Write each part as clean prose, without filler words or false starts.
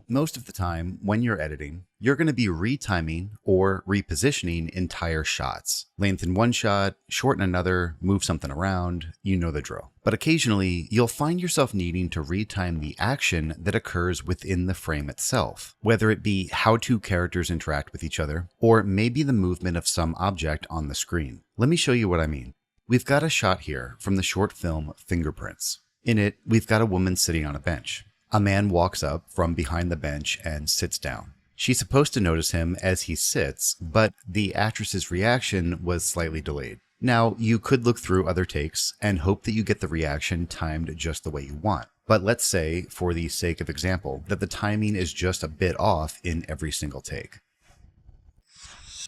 most of the time, when you're editing, you're going to be retiming or repositioning entire shots. Lengthen one shot, shorten another, move something around, you know the drill. But occasionally, you'll find yourself needing to retime the action that occurs within the frame itself, whether it be how two characters interact with each other, or maybe the movement of some object on the screen. Let me show you what I mean. We've got a shot here from the short film Fingerprints. In it, we've got a woman sitting on a bench. A man walks up from behind the bench and sits down. She's supposed to notice him as he sits, but the actress's reaction was slightly delayed. Now, you could look through other takes and hope that you get the reaction timed just the way you want. But let's say, for the sake of example, that the timing is just a bit off in every single take.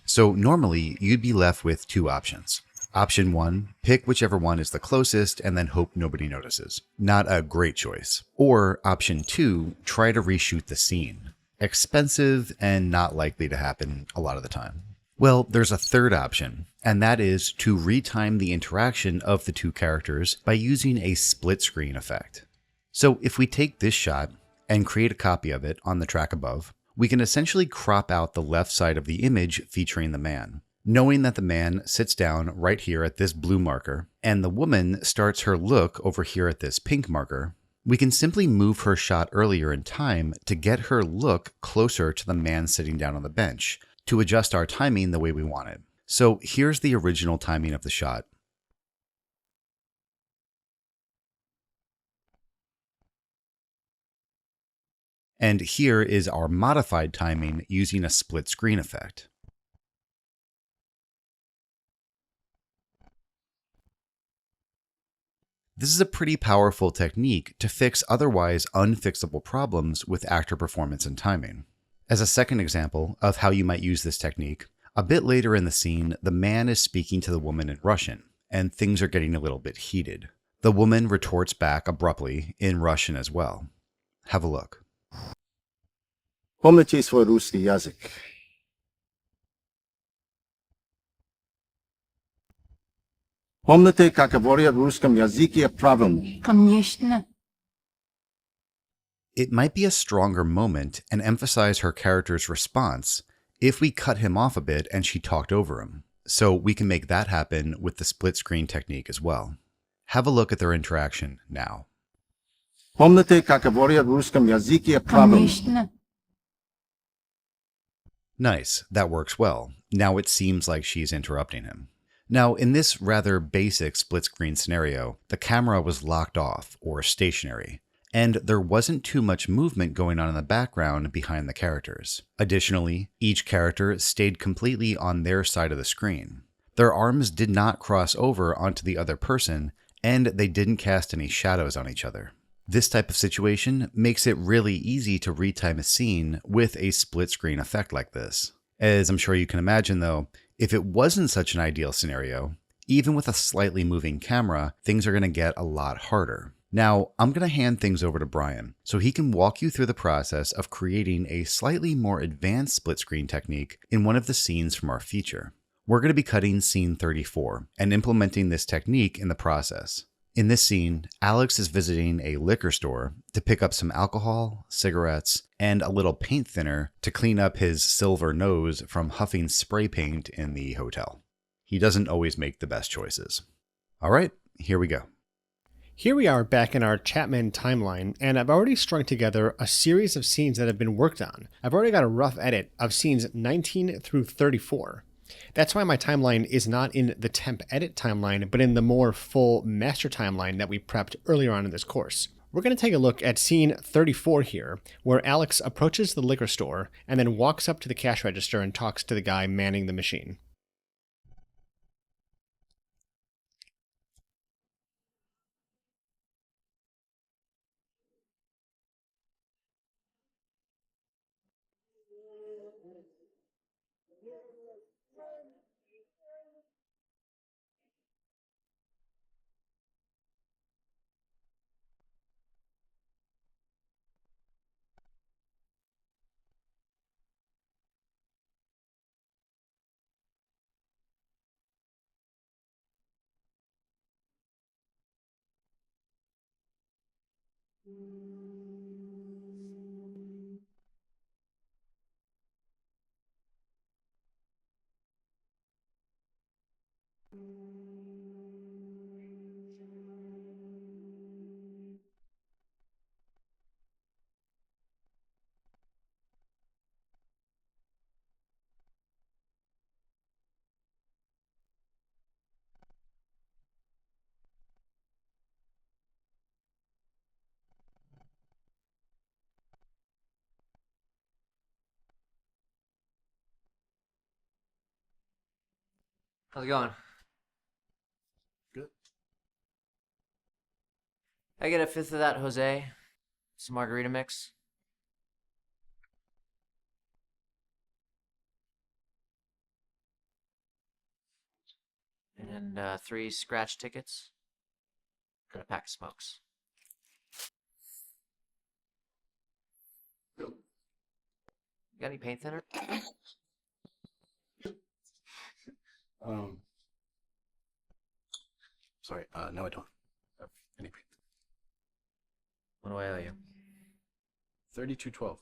So normally, you'd be left with two options. Option 1, pick whichever one is the closest and then hope nobody notices. Not a great choice. Or Option 2, try to reshoot the scene. Expensive and not likely to happen a lot of the time. Well, there's a third option, and that is to retime the interaction of the two characters by using a split screen effect. So if we take this shot and create a copy of it on the track above, we can essentially crop out the left side of the image featuring the man. Knowing that the man sits down right here at this blue marker, and the woman starts her look over here at this pink marker, we can simply move her shot earlier in time to get her look closer to the man sitting down on the bench, to adjust our timing the way we want it. So here's the original timing of the shot. And here is our modified timing using a split screen effect. This is a pretty powerful technique to fix otherwise unfixable problems with actor performance and timing. As a second example of how you might use this technique, a bit later in the scene, the man is speaking to the woman in Russian, and things are getting a little bit heated. The woman retorts back abruptly in Russian as well. Have a look. Помните свой русский язык. Помните, как говорят в русском языке правильно. Конечно. It might be a stronger moment and emphasize her character's response if we cut him off a bit and she talked over him. So we can make that happen with the split screen technique as well. Have a look at their interaction now. Помните, как говорят в русском языке правильно. Конечно. Nice, that works well. Now it seems like she's interrupting him. Now, in this rather basic split screen scenario, the camera was locked off or stationary, and there wasn't too much movement going on in the background behind the characters. Additionally, each character stayed completely on their side of the screen. Their arms did not cross over onto the other person, and they didn't cast any shadows on each other. This type of situation makes it really easy to retime a scene with a split screen effect like this. As I'm sure you can imagine though, if it wasn't such an ideal scenario, even with a slightly moving camera, things are going to get a lot harder. Now, I'm going to hand things over to Brian so he can walk you through the process of creating a slightly more advanced split screen technique in one of the scenes from our feature. We're going to be cutting scene 34 and implementing this technique in the process. In this scene, Alex is visiting a liquor store to pick up some alcohol, cigarettes, and a little paint thinner to clean up his silver nose from huffing spray paint in the hotel. He doesn't always make the best choices. All right, here we go. Here we are back in our Chapman timeline, and I've already strung together a series of scenes that have been worked on. I've already got a rough edit of scenes 19 through 34. That's why my timeline is not in the temp edit timeline, but in the more full master timeline that we prepped earlier on in this course. We're going to take a look at scene 34 here, where Alex approaches the liquor store and then walks up to the cash register and talks to the guy manning the machine. How's it going? Good. I get a fifth of that, Jose. Some margarita mix. And 3 scratch tickets. And a pack of smokes. Got any paint thinner? Sorry, no, I don't have any paint. What do I owe you? 3212.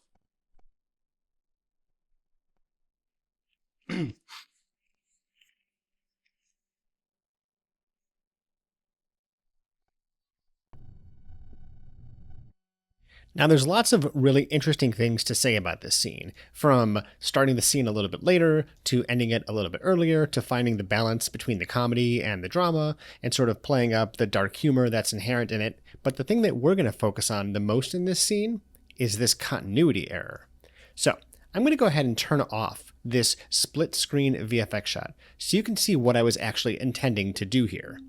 Now, there's lots of really interesting things to say about this scene, from starting the scene a little bit later, to ending it a little bit earlier, to finding the balance between the comedy and the drama, and sort of playing up the dark humor that's inherent in it. But the thing that we're going to focus on the most in this scene is this continuity error. So, I'm going to go ahead and turn off this split screen VFX shot so you can see what I was actually intending to do here.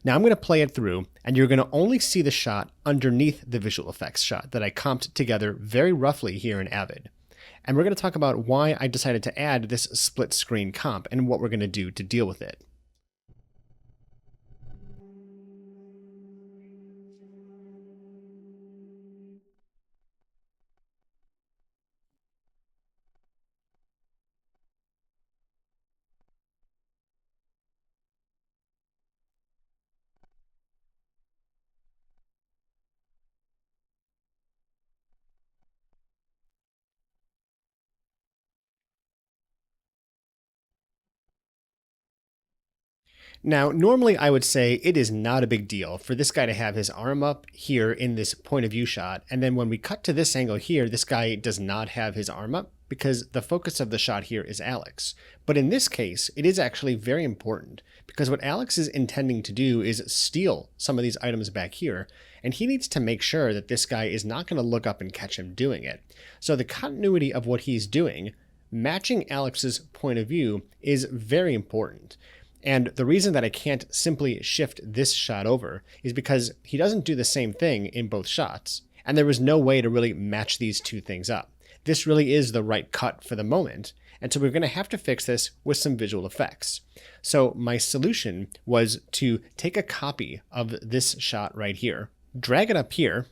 Now I'm going to play it through, and you're going to only see the shot underneath the visual effects shot that I comped together very roughly here in Avid. And we're going to talk about why I decided to add this split screen comp and what we're going to do to deal with it. Now, normally I would say it is not a big deal for this guy to have his arm up here in this point of view shot, and then when we cut to this angle here, this guy does not have his arm up because the focus of the shot here is Alex. But in this case, it is actually very important because what Alex is intending to do is steal some of these items back here, and he needs to make sure that this guy is not going to look up and catch him doing it. So the continuity of what he's doing, matching Alex's point of view, is very important. And the reason that I can't simply shift this shot over is because he doesn't do the same thing in both shots, and there was no way to really match these two things up. This really is the right cut for the moment, and so we're going to have to fix this with some visual effects. So my solution was to take a copy of this shot right here, drag it up here,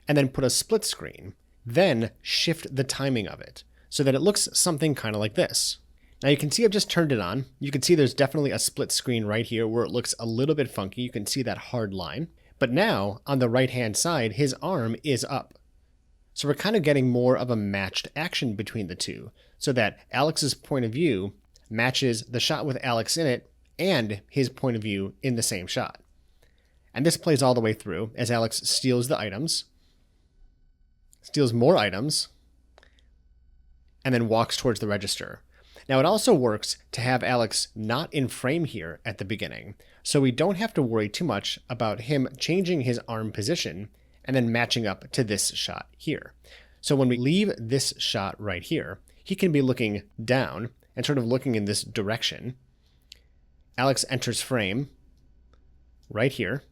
and then put a split screen, then shift the timing of it so that it looks something kind of like this. Now you can see I've just turned it on. You can see there's definitely a split screen right here where it looks a little bit funky. You can see that hard line. But now on the right hand side, his arm is up. So we're kind of getting more of a matched action between the two so that Alex's point of view matches the shot with Alex in it and his point of view in the same shot. And this plays all the way through as Alex steals the items, steals more items, and then walks towards the register. Now it also works to have Alex not in frame here at the beginning, so we don't have to worry too much about him changing his arm position and then matching up to this shot here. So when we leave this shot right here, he can be looking down and sort of looking in this direction. Alex enters frame right here,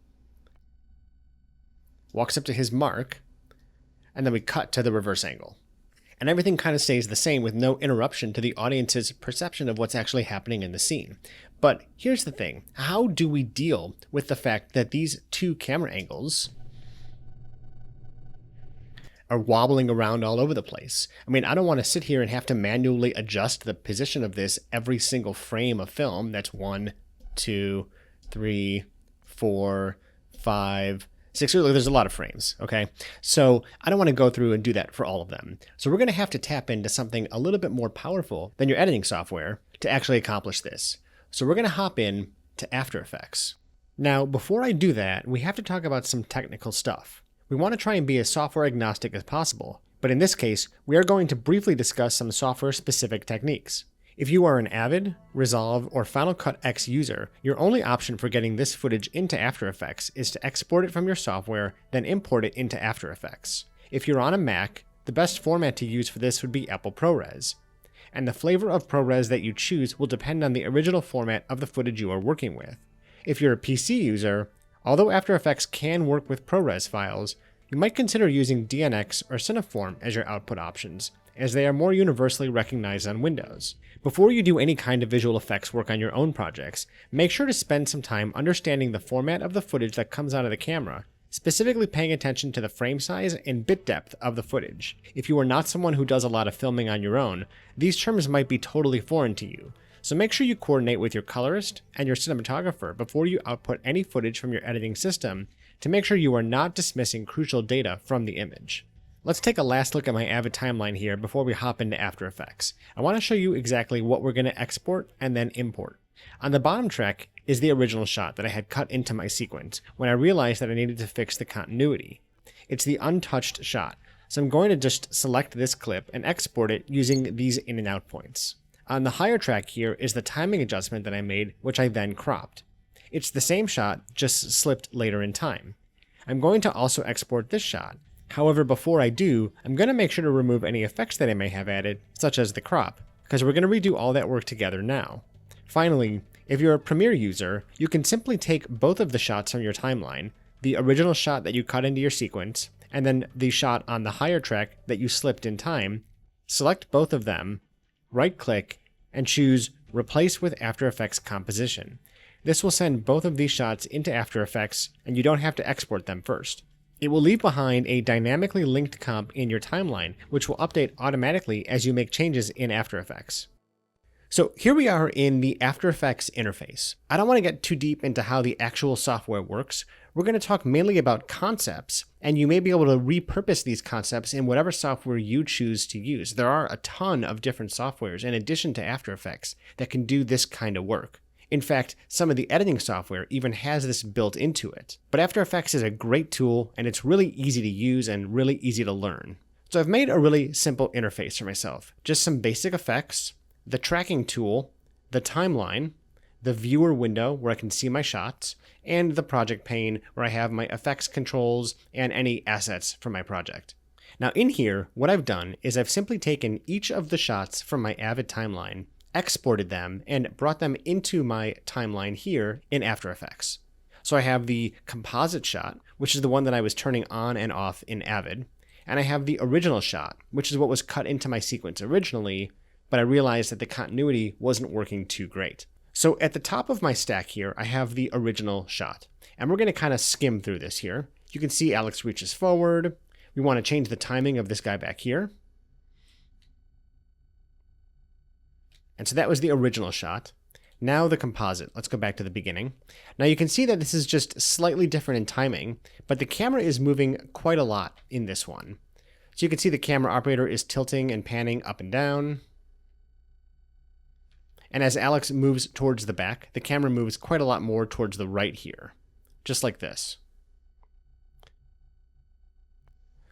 walks up to his mark, and then we cut to the reverse angle. And everything kind of stays the same with no interruption to the audience's perception of what's actually happening in the scene. But here's the thing. How do we deal with the fact that these two camera angles are wobbling around all over the place? I mean, I don't want to sit here and have to manually adjust the position of this every single frame of film. That's 1, 2, 3, 4, 5, 6. There's a lot of frames, okay? So I don't want to go through and do that for all of them. So we're going to have to tap into something a little bit more powerful than your editing software to actually accomplish this. So we're going to hop in to After Effects. Now, before I do that, we have to talk about some technical stuff. We want to try and be as software agnostic as possible, but in this case, we are going to briefly discuss some software-specific techniques. If you are an Avid, Resolve, or Final Cut X user, your only option for getting this footage into After Effects is to export it from your software, then import it into After Effects. If you're on a Mac, the best format to use for this would be Apple ProRes. And the flavor of ProRes that you choose will depend on the original format of the footage you are working with. If you're a PC user, although After Effects can work with ProRes files, you might consider using DNX or Cineform as your output options, as they are more universally recognized on Windows. Before you do any kind of visual effects work on your own projects, make sure to spend some time understanding the format of the footage that comes out of the camera, specifically paying attention to the frame size and bit depth of the footage. If you are not someone who does a lot of filming on your own, these terms might be totally foreign to you. So make sure you coordinate with your colorist and your cinematographer before you output any footage from your editing system to make sure you are not dismissing crucial data from the image. Let's take a last look at my Avid timeline here before we hop into After Effects. I want to show you exactly what we're going to export and then import. On the bottom track is the original shot that I had cut into my sequence when I realized that I needed to fix the continuity. It's the untouched shot, so I'm going to just select this clip and export it using these in and out points. On the higher track here is the timing adjustment that I made, which I then cropped. It's the same shot, just slipped later in time. I'm going to also export this shot. However, before I do, I'm going to make sure to remove any effects that I may have added, such as the crop, because we're going to redo all that work together now. Finally, if you're a Premiere user, you can simply take both of the shots from your timeline, the original shot that you cut into your sequence, and then the shot on the higher track that you slipped in time, select both of them, right-click, and choose Replace with After Effects Composition. This will send both of these shots into After Effects, and you don't have to export them first. It will leave behind a dynamically linked comp in your timeline, which will update automatically as you make changes in After Effects. So here we are in the After Effects interface. I don't want to get too deep into how the actual software works. We're going to talk mainly about concepts, and you may be able to repurpose these concepts in whatever software you choose to use. There are a ton of different softwares in addition to After Effects that can do this kind of work. In fact, some of the editing software even has this built into it. But After Effects is a great tool, and it's really easy to use and really easy to learn. So I've made a really simple interface for myself. Just some basic effects, the tracking tool, the timeline, the viewer window where I can see my shots, and the project pane where I have my effects controls and any assets for my project. Now in here, what I've done is I've simply taken each of the shots from my Avid timeline, exported them, and brought them into my timeline here in After Effects. So I have the composite shot, which is the one that I was turning on and off in Avid, and I have the original shot, which is what was cut into my sequence originally, but I realized that the continuity wasn't working too great. So at the top of my stack here, I have the original shot, and we're going to kind of skim through this here. You can see Alex reaches forward. We want to change the timing of this guy back here. And so that was the original shot. Now the composite. Let's go back to the beginning. Now you can see that this is just slightly different in timing, but the camera is moving quite a lot in this one. So you can see the camera operator is tilting and panning up and down. And as Alex moves towards the back, the camera moves quite a lot more towards the right here, just like this.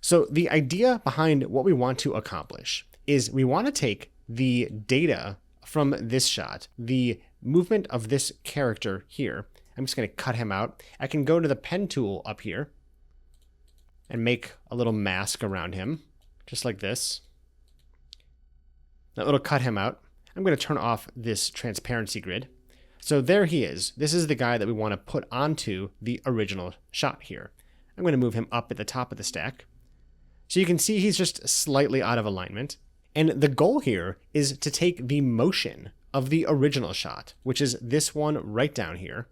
So the idea behind what we want to accomplish is we want to take the data from this shot, the movement of this character here. I'm just going to cut him out. I can go to the pen tool up here and make a little mask around him, just like this. That will cut him out. I'm going to turn off this transparency grid. So there he is. This is the guy that we want to put onto the original shot here. I'm going to move him up at the top of the stack. So you can see he's just slightly out of alignment. And the goal here is to take the motion of the original shot, which is this one right down here.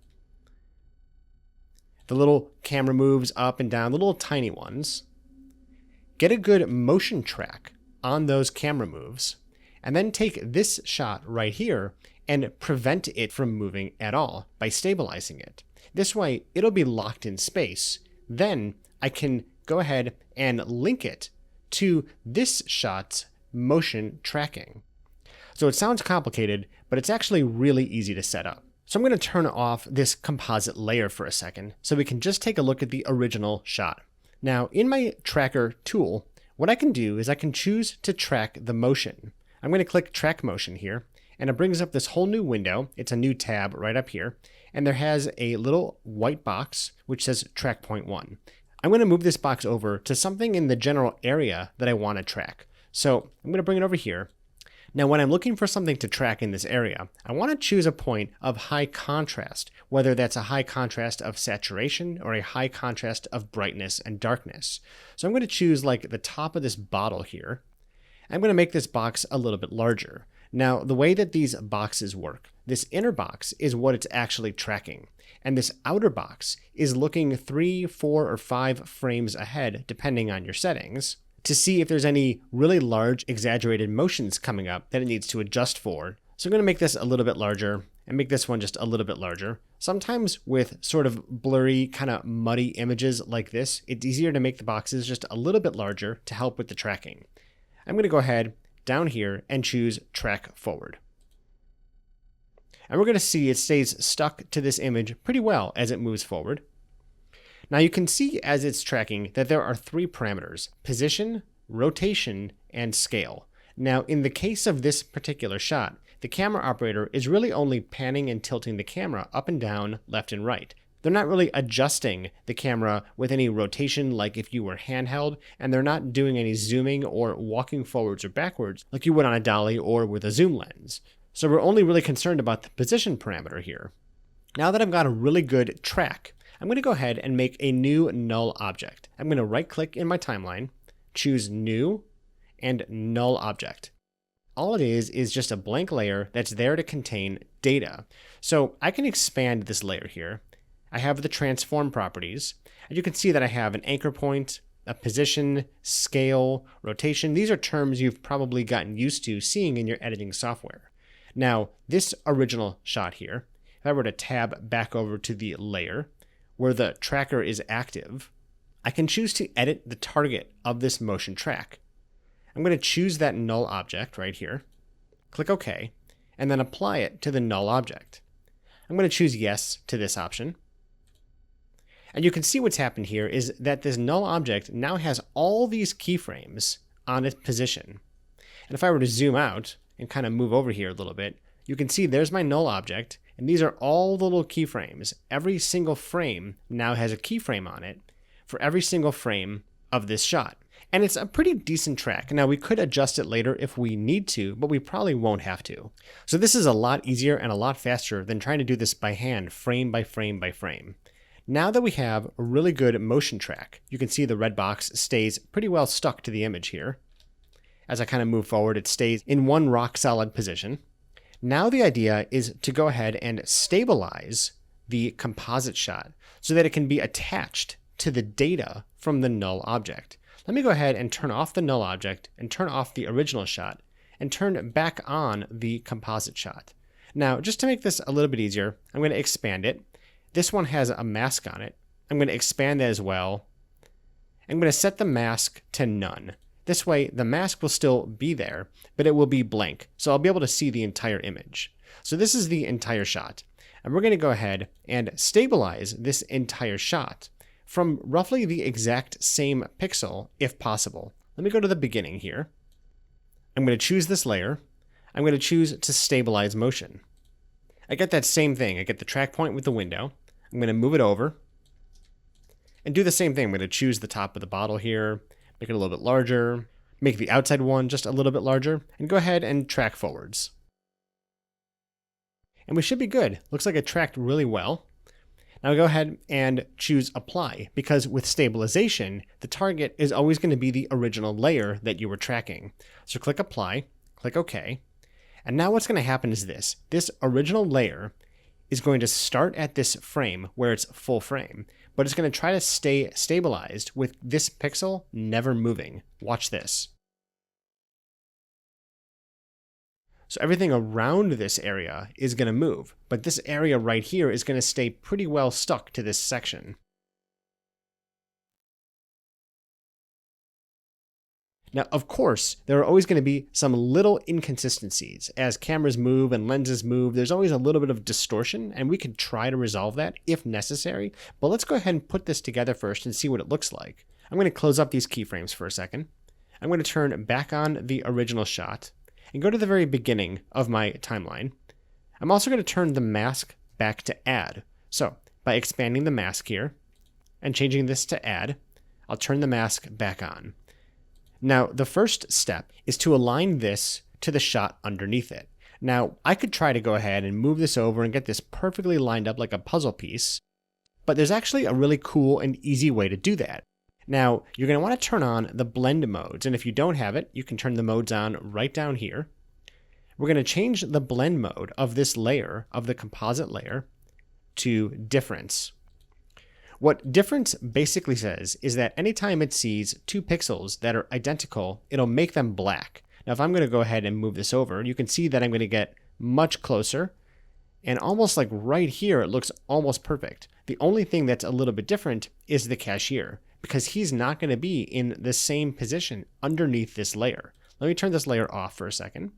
The little camera moves up and down, the little tiny ones. Get a good motion track on those camera moves, and then take this shot right here and prevent it from moving at all by stabilizing it. This way, it'll be locked in space. Then I can go ahead and link it to this shot's motion tracking. So it sounds complicated, but it's actually really easy to set up. So I'm going to turn off this composite layer for a second so we can just take a look at the original shot. Now in my tracker tool, what I can do is I can choose to track the motion. I'm going to click track motion here, and it brings up this whole new window. It's a new tab right up here, and there has a little white box which says track point 1. I'm going to move this box over to something in the general area that I want to track. So I'm going to bring it over here. Now, when I'm looking for something to track in this area, I want to choose a point of high contrast, whether that's a high contrast of saturation or a high contrast of brightness and darkness. So I'm going to choose like the top of this bottle here. I'm going to make this box a little bit larger. Now, the way that these boxes work, this inner box is what it's actually tracking, and this outer box is looking 3, 4, or 5 frames ahead, depending on your settings, to see if there's any really large exaggerated motions coming up that it needs to adjust for. So I'm going to make this a little bit larger and make this one just a little bit larger. Sometimes with sort of blurry, kind of muddy images like this, it's easier to make the boxes just a little bit larger to help with the tracking. I'm going to go ahead down here and choose track forward. And we're going to see it stays stuck to this image pretty well as it moves forward. Now you can see as it's tracking that there are 3 parameters: position, rotation, and scale. Now in the case of this particular shot, the camera operator is really only panning and tilting the camera up and down, left and right. They're not really adjusting the camera with any rotation like if you were handheld, and they're not doing any zooming or walking forwards or backwards like you would on a dolly or with a zoom lens. So we're only really concerned about the position parameter here. Now that I've got a really good track, I'm going to go ahead and make a new null object. I'm going to right click in my timeline, choose new, and null object. All it is just a blank layer that's there to contain data. So I can expand this layer here. I have the transform properties, and you can see that I have an anchor point, a position, scale, rotation. These are terms you've probably gotten used to seeing in your editing software. Now, this original shot here, if I were to tab back over to the layer where the tracker is active, I can choose to edit the target of this motion track. I'm going to choose that null object right here, click OK, and then apply it to the null object. I'm going to choose yes to this option. And you can see what's happened here is that this null object now has all these keyframes on its position. And if I were to zoom out and kind of move over here a little bit, you can see there's my null object, and these are all the little keyframes. Every single frame now has a keyframe on it for every single frame of this shot. And it's a pretty decent track. Now we could adjust it later if we need to, but we probably won't have to. So this is a lot easier and a lot faster than trying to do this by hand, frame by frame by frame. Now that we have a really good motion track, you can see the red box stays pretty well stuck to the image here. As I kind of move forward, it stays in one rock solid position. Now the idea is to go ahead and stabilize the composite shot so that it can be attached to the data from the null object. Let me go ahead and turn off the null object and turn off the original shot and turn back on the composite shot. Now, just to make this a little bit easier, I'm going to expand it. This one has a mask on it. I'm going to expand that as well. I'm going to set the mask to none. This way, the mask will still be there, but it will be blank, so I'll be able to see the entire image. So this is the entire shot, and we're going to go ahead and stabilize this entire shot from roughly the exact same pixel, if possible. Let me go to the beginning here. I'm going to choose this layer. I'm going to choose to stabilize motion. I get that same thing. I get the track point with the window. I'm going to move it over and do the same thing. I'm going to choose the top of the bottle here, make it a little bit larger, make the outside one just a little bit larger, and go ahead and track forwards. And we should be good. Looks like it tracked really well. Now go ahead and choose apply, because with stabilization, the target is always going to be the original layer that you were tracking. So click apply, click OK. And now what's going to happen is this. This original layer is going to start at this frame where it's full frame, but it's going to try to stay stabilized with this pixel never moving. Watch this. So everything around this area is going to move, but this area right here is going to stay pretty well stuck to this section. Now, of course, there are always going to be some little inconsistencies. As cameras move and lenses move, there's always a little bit of distortion, and we could try to resolve that if necessary. But let's go ahead and put this together first and see what it looks like. I'm going to close up these keyframes for a second. I'm going to turn back on the original shot and go to the very beginning of my timeline. I'm also going to turn the mask back to add. So by expanding the mask here and changing this to add, I'll turn the mask back on. Now, the first step is to align this to the shot underneath it. Now, I could try to go ahead and move this over and get this perfectly lined up like a puzzle piece, but there's actually a really cool and easy way to do that. Now, you're going to want to turn on the blend modes, and if you don't have it, you can turn the modes on right down here. We're going to change the blend mode of this layer, of the composite layer, to difference. What difference basically says is that anytime it sees two pixels that are identical, it'll make them black. Now, if I'm going to go ahead and move this over, you can see that I'm going to get much closer, and almost like right here, it looks almost perfect. The only thing that's a little bit different is the cashier, because he's not going to be in the same position underneath this layer. Let me turn this layer off for a second.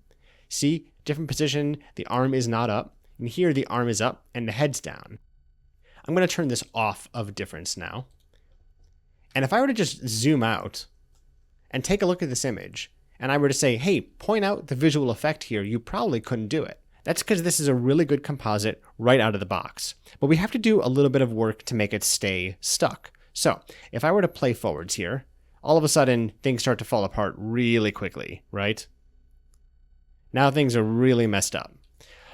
See, different position, the arm is not up, and here the arm is up and the head's down. I'm going to turn this off of difference now. And if I were to just zoom out and take a look at this image, and I were to say, hey, point out the visual effect here, you probably couldn't do it. That's because this is a really good composite right out of the box. But we have to do a little bit of work to make it stay stuck. So if I were to play forwards here, all of a sudden things start to fall apart really quickly, right? Now things are really messed up.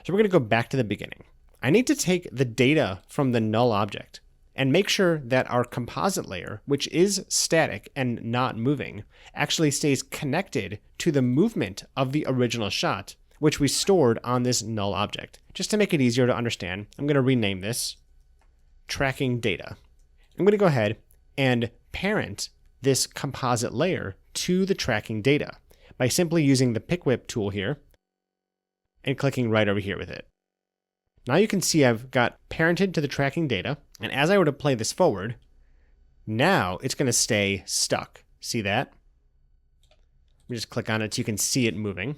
So we're going to go back to the beginning. I need to take the data from the null object and make sure that our composite layer, which is static and not moving, actually stays connected to the movement of the original shot, which we stored on this null object. Just to make it easier to understand, I'm going to rename this tracking data. I'm going to go ahead and parent this composite layer to the tracking data by simply using the pick whip tool here and clicking right over here with it. Now you can see I've got parented to the tracking data, and as I were to play this forward, now it's going to stay stuck. See that? Let me just click on it so you can see it moving.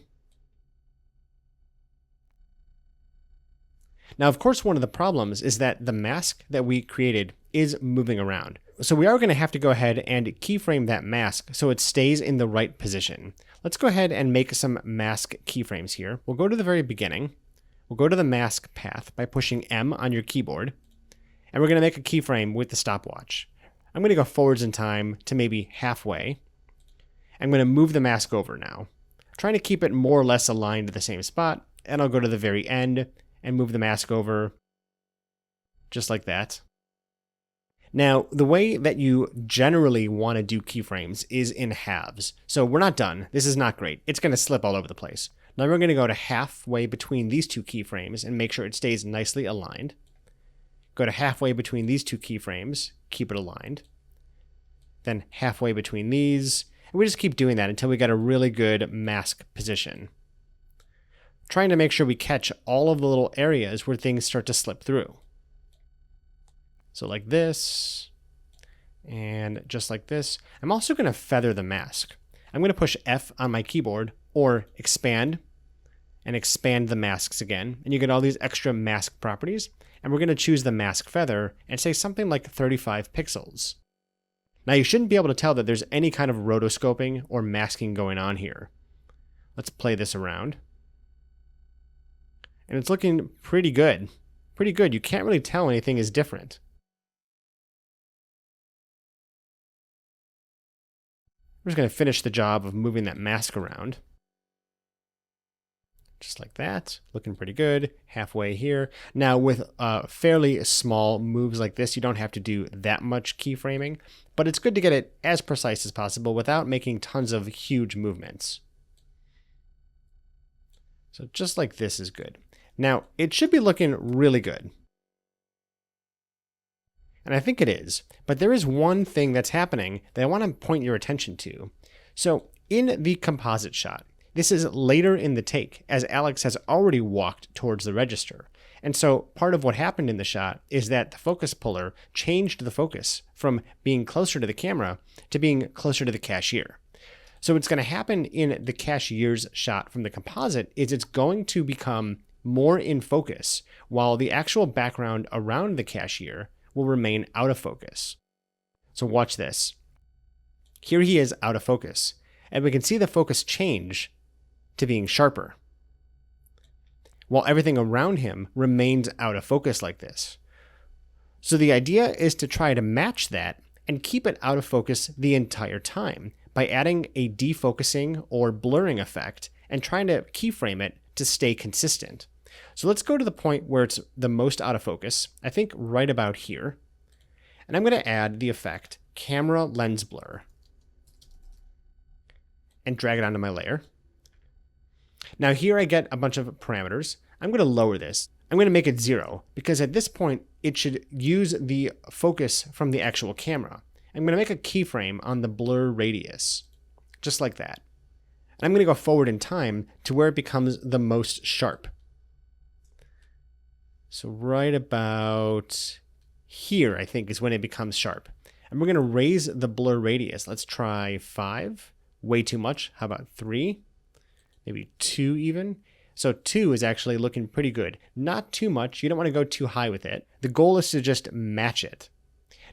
Now, of course, one of the problems is that the mask that we created is moving around. So we are going to have to go ahead and keyframe that mask so it stays in the right position. Let's go ahead and make some mask keyframes here. We'll go to the very beginning. We'll go to the mask path by pushing M on your keyboard, and we're going to make a keyframe with the stopwatch. I'm going to go forwards in time to maybe halfway. I'm going to move the mask over now, trying to keep it more or less aligned to the same spot, and I'll go to the very end and move the mask over just like that. Now, the way that you generally want to do keyframes is in halves. So we're not done. This is not great. It's going to slip all over the place. Now we're going to go to halfway between these two keyframes and make sure it stays nicely aligned. Go to halfway between these two keyframes, keep it aligned. Then halfway between these, and we just keep doing that until we get a really good mask position. Trying to make sure we catch all of the little areas where things start to slip through. So like this, and just like this. I'm also going to feather the mask. I'm going to push F on my keyboard, or expand, and expand the masks again. And you get all these extra mask properties. And we're going to choose the mask feather and say something like 35 pixels. Now you shouldn't be able to tell that there's any kind of rotoscoping or masking going on here. Let's play this around. And it's looking pretty good. Pretty good. You can't really tell anything is different. We're just going to finish the job of moving that mask around. Just like that. Looking pretty good. Halfway here. Now with fairly small moves like this, you don't have to do that much keyframing, but it's good to get it as precise as possible without making tons of huge movements. So just like this is good. Now, it should be looking really good. And I think it is, but there is one thing that's happening that I want to point your attention to. So in the composite shot, this is later in the take, as Alex has already walked towards the register. And so part of what happened in the shot is that the focus puller changed the focus from being closer to the camera to being closer to the cashier. So what's going to happen in the cashier's shot from the composite is it's going to become more in focus, while the actual background around the cashier will remain out of focus. So watch this. Here he is out of focus, and we can see the focus change to being sharper, while everything around him remains out of focus like this. So the idea is to try to match that and keep it out of focus the entire time by adding a defocusing or blurring effect and trying to keyframe it to stay consistent. So let's go to the point where it's the most out of focus, I think right about here. And I'm going to add the effect camera lens blur and drag it onto my layer. Now here I get a bunch of parameters. I'm going to lower this. I'm going to make it 0 because at this point it should use the focus from the actual camera. I'm going to make a keyframe on the blur radius, just like that. And I'm going to go forward in time to where it becomes the most sharp. So right about here, I think, is when it becomes sharp. And we're going to raise the blur radius. Let's try 5. Way too much. How about 3? Maybe 2 even. So 2 is actually looking pretty good. Not too much. You don't want to go too high with it. The goal is to just match it.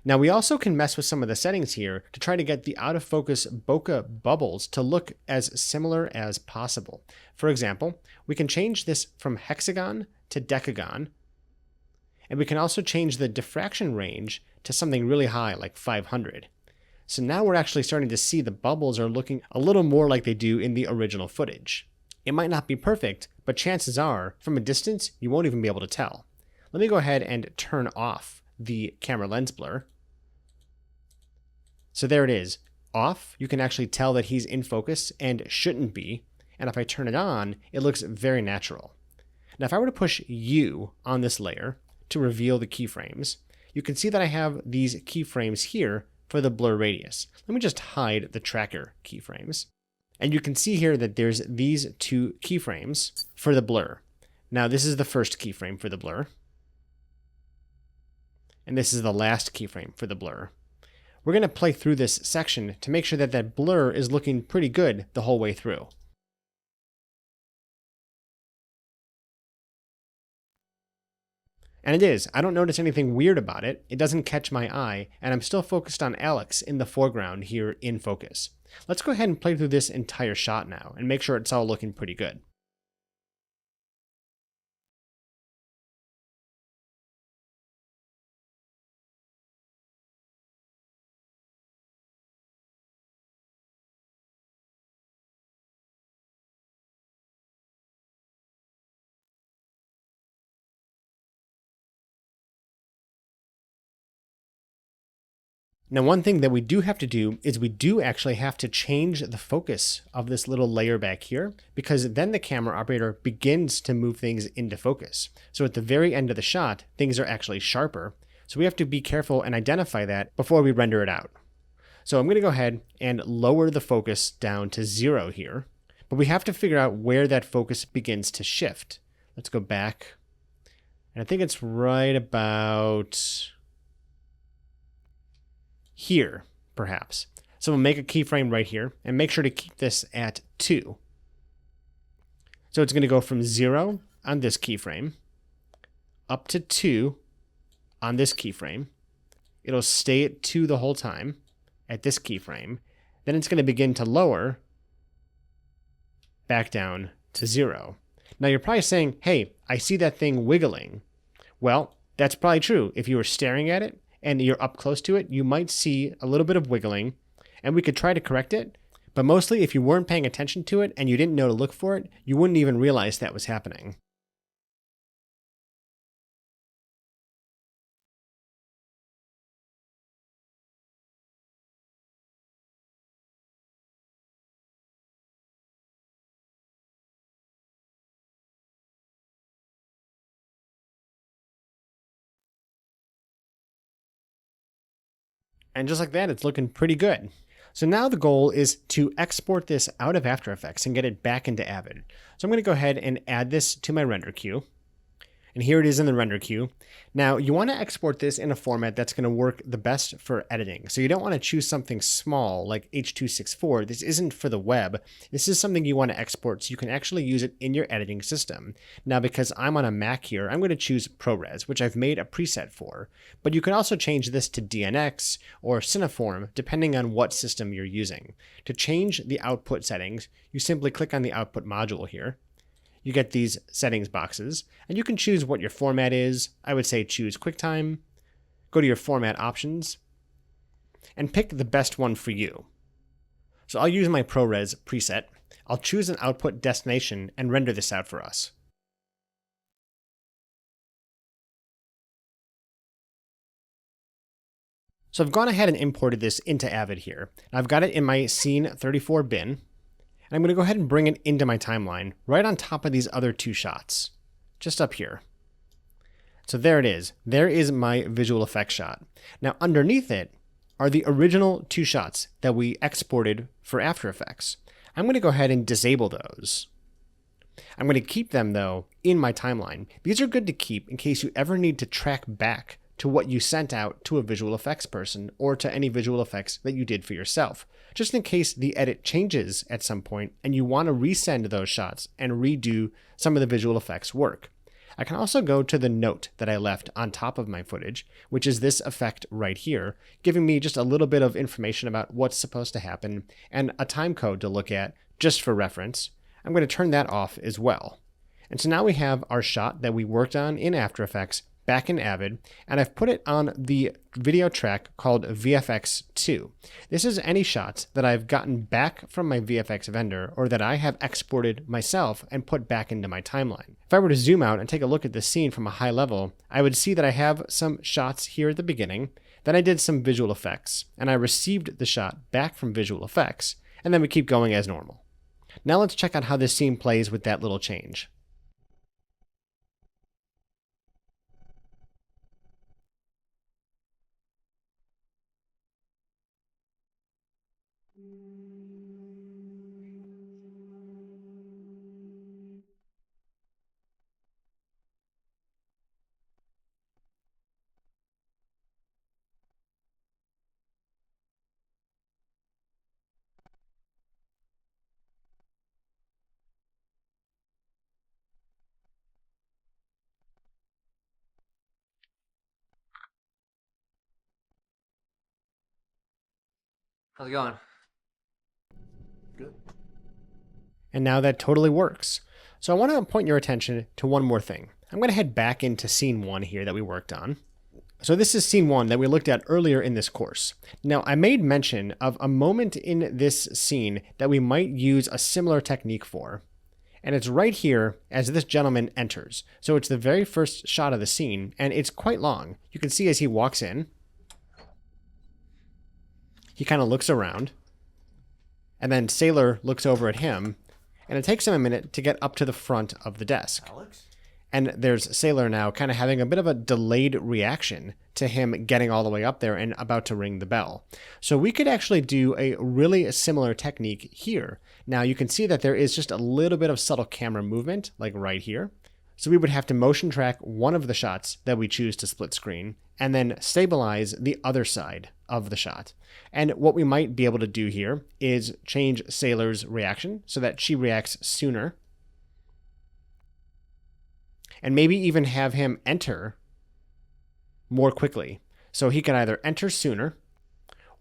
Now we also can mess with some of the settings here to try to get the out of focus bokeh bubbles to look as similar as possible. For example, we can change this from hexagon to decagon. And we can also change the diffraction range to something really high, like 500. So now we're actually starting to see the bubbles are looking a little more like they do in the original footage. It might not be perfect, but chances are, from a distance, you won't even be able to tell. Let me go ahead and turn off the camera lens blur. So there it is. Off, you can actually tell that he's in focus and shouldn't be. And if I turn it on, it looks very natural. Now if I were to push U on this layer to reveal the keyframes, you can see that I have these keyframes here for the blur radius. Let me just hide the tracker keyframes. And you can see here that there's these 2 keyframes for the blur. Now this is the first keyframe for the blur. And this is the last keyframe for the blur. We're going to play through this section to make sure that that blur is looking pretty good the whole way through. And it is. I don't notice anything weird about it. It doesn't catch my eye, and I'm still focused on Alex in the foreground here in focus. Let's go ahead and play through this entire shot now and make sure it's all looking pretty good. Now, one thing that we do have to do is we do actually have to change the focus of this little layer back here, because then the camera operator begins to move things into focus. So at the very end of the shot, things are actually sharper. So we have to be careful and identify that before we render it out. So I'm going to go ahead and lower the focus down to 0 here, but we have to figure out where that focus begins to shift. Let's go back. And I think it's right about here, perhaps. So we'll make a keyframe right here and make sure to keep this at 2. So it's going to go from 0 on this keyframe up to 2 on this keyframe. It'll stay at 2 the whole time at this keyframe. Then it's going to begin to lower back down to 0. Now you're probably saying, hey, I see that thing wiggling. Well, that's probably true. If you were staring at it and you're up close to it, you might see a little bit of wiggling, and we could try to correct it. But mostly, if you weren't paying attention to it and you didn't know to look for it, you wouldn't even realize that was happening. And just like that, it's looking pretty good. So now the goal is to export this out of After Effects and get it back into Avid. So I'm going to go ahead and add this to my render queue. And here it is in the render queue. Now, you want to export this in a format that's going to work the best for editing. So you don't want to choose something small like H.264. This isn't for the web. This is something you want to export so you can actually use it in your editing system. Now, because I'm on a Mac here, I'm going to choose ProRes, which I've made a preset for. But you can also change this to DNX or Cineform, depending on what system you're using. To change the output settings, you simply click on the output module here. You get these settings boxes, and you can choose what your format is. I would say choose QuickTime, go to your format options, and pick the best one for you. So I'll use my ProRes preset. I'll choose an output destination and render this out for us. So I've gone ahead and imported this into Avid here. I've got it in my Scene34 bin. And I'm going to go ahead and bring it into my timeline right on top of these other two shots, just up here. So there it is. There is my visual effects shot. Now underneath it are the original two shots that we exported for After Effects. I'm going to go ahead and disable those. I'm going to keep them though in my timeline. These are good to keep in case you ever need to track back to what you sent out to a visual effects person or to any visual effects that you did for yourself, just in case the edit changes at some point and you want to resend those shots and redo some of the visual effects work. I can also go to the note that I left on top of my footage, which is this effect right here, giving me just a little bit of information about what's supposed to happen and a time code to look at just for reference. I'm going to turn that off as well. And so now we have our shot that we worked on in After Effects back in Avid, and I've put it on the video track called VFX2. This is any shots that I've gotten back from my VFX vendor or that I have exported myself and put back into my timeline. If I were to zoom out and take a look at the scene from a high level, I would see that I have some shots here at the beginning, then I did some visual effects, and I received the shot back from visual effects, and then we keep going as normal. Now let's check out how this scene plays with that little change. How's it going? Good. And now that totally works. So I want to point your attention to one more thing. I'm going to head back into scene 1 here that we worked on. So this is scene 1 that we looked at earlier in this course. Now I made mention of a moment in this scene that we might use a similar technique for. And it's right here as this gentleman enters. So it's the very first shot of the scene, and it's quite long. You can see as he walks in, he kind of looks around, and then Sailor looks over at him, and it takes him a minute to get up to the front of the desk. Alex? And there's Sailor now kind of having a bit of a delayed reaction to him getting all the way up there and about to ring the bell. So we could actually do a really similar technique here. Now you can see that there is just a little bit of subtle camera movement, like right here. So we would have to motion track one of the shots that we choose to split screen, and then stabilize the other side of the shot. And what we might be able to do here is change Sailor's reaction so that she reacts sooner. And maybe even have him enter more quickly. So he can either enter sooner,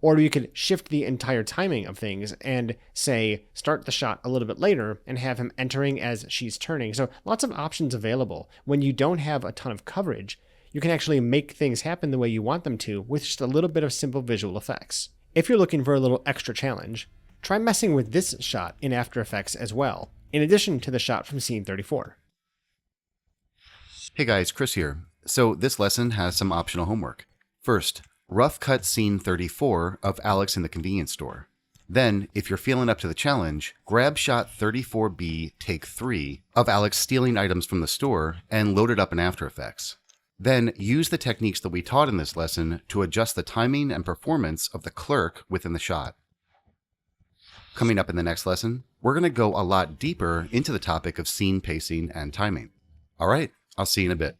or we could shift the entire timing of things and say, start the shot a little bit later and have him entering as she's turning. So lots of options available. When you don't have a ton of coverage, you can actually make things happen the way you want them to with just a little bit of simple visual effects. If you're looking for a little extra challenge, try messing with this shot in After Effects as well, in addition to the shot from Scene34. Hey guys, Chris here. So this lesson has some optional homework. First, rough cut scene 34 of Alex in the convenience store. Then, if you're feeling up to the challenge, grab shot 34B take 3 of Alex stealing items from the store and load it up in After Effects. Then use the techniques that we taught in this lesson to adjust the timing and performance of the clerk within the shot. Coming up in the next lesson, we're going to go a lot deeper into the topic of scene pacing and timing. All right, I'll see you in a bit.